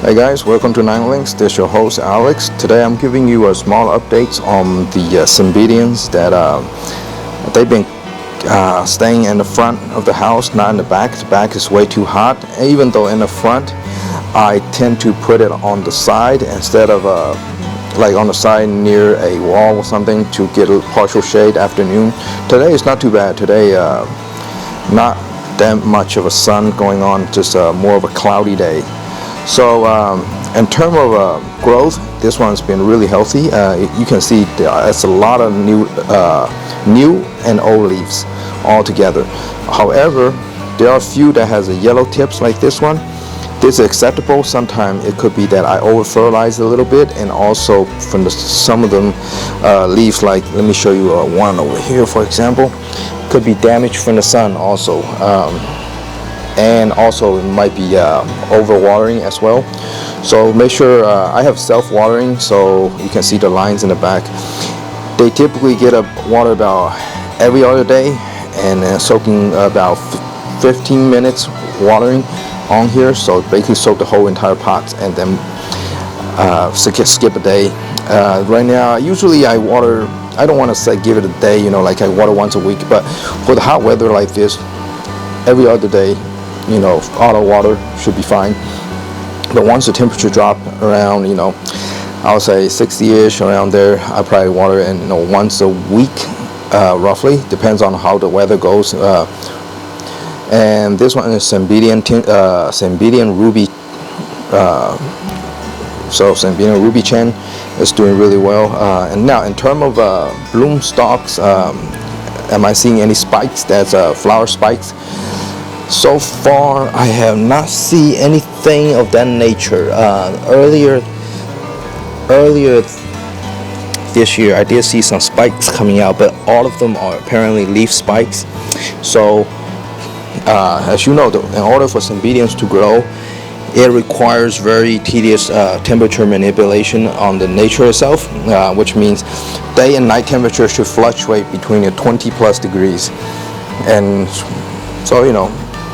Hey guys, welcome to Nine Links. This is your host Alex. Today I'm giving you a small updates on the Cymbidiums that they've been staying in the front of the house, not in the back. The back is way too hot. Even though in the front, I tend to put it on the side instead of like on the side near a wall or something to get a partial shade afternoon. Today is not too bad. Today not that much of a sun going on, just more of a cloudy day. So in terms of growth, this one's been really healthy. You can see it's a lot of new and old leaves all together. However, there are a few that has a yellow tips like this one. This is acceptable. Sometimes it could be that I over fertilize a little bit, and also from some of them leaves, like let me show you one over here for example, could be damaged from the sun also. And also it might be overwatering as well. So make sure I have self-watering, so you can see the lines in the back. They typically get water about every other day, and soaking about 15 minutes watering on here. So basically soak the whole entire pot and then skip a day. Right now usually I water, I don't want to say give it a day, like I water once a week, but for the hot weather like this, every other day, auto water should be fine. But once the temperature drop around, I would say 60-ish around there, I probably water it, once a week, roughly. Depends on how the weather goes. And this one is Cymbidium Ruby. So Cymbidium Ruby Chen is doing really well. And now in terms of bloom stalks, am I seeing any spikes? That's flower spikes. So far, I have not seen anything of that nature. Earlier this year, I did see some spikes coming out, but all of them are apparently leaf spikes. So, as you know, in order for Cymbidiums to grow, it requires very tedious temperature manipulation on the nature itself, which means day and night temperature should fluctuate between 20 plus degrees. And so,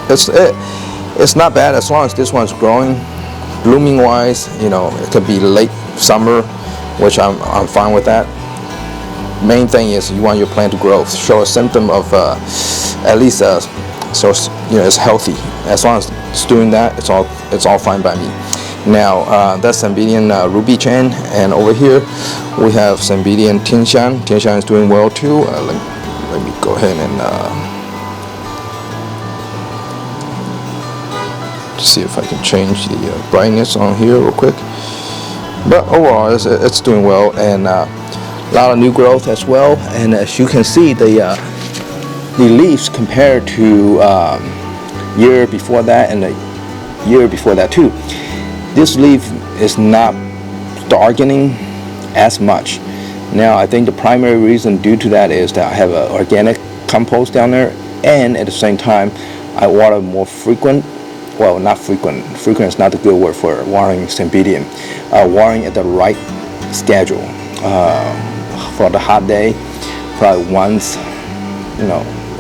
it's not bad as long as this one's growing. Blooming wise, it could be late summer, which I'm fine with that. Main thing is you want your plant to grow, show a symptom of at least so it's healthy. As long as it's doing that, it's all fine by me. Now that's Cymbidium Ruby Chen, and over here we have Cymbidium Tian. Tian is doing well too. Let me go ahead and see if I can change the brightness on here real quick. But overall it's doing well, and a lot of new growth as well. And as you can see, the leaves compared to year before that and the year before that too, this leaf is not darkening as much. Now I think the primary reason due to that is that I have an organic compost down there, and at the same time I water more frequent. Well, not frequent. Frequent is not a good word for watering Cymbidium. Watering at the right schedule. For the hot day, probably once,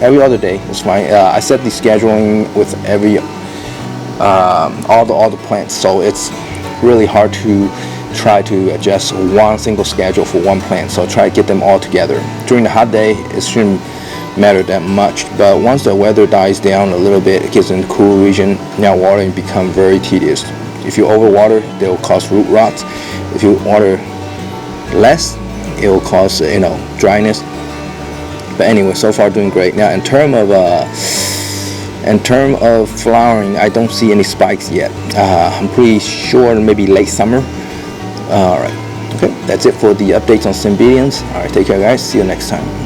every other day is fine. I set the scheduling with every all the plants, so it's really hard to try to adjust one single schedule for one plant. So try to get them all together. During the hot day, it shouldn't matter that much, but once the weather dies down a little bit, it gets in the cool region, now watering become very tedious. If you overwater, they will cause root rots. If you water less, it will cause dryness. But anyway, so far doing great. Now in term of flowering, I don't see any spikes yet. I'm pretty sure maybe late summer. All right, okay, that's it for the updates on Cymbidiums. All right, take care guys, see you next time.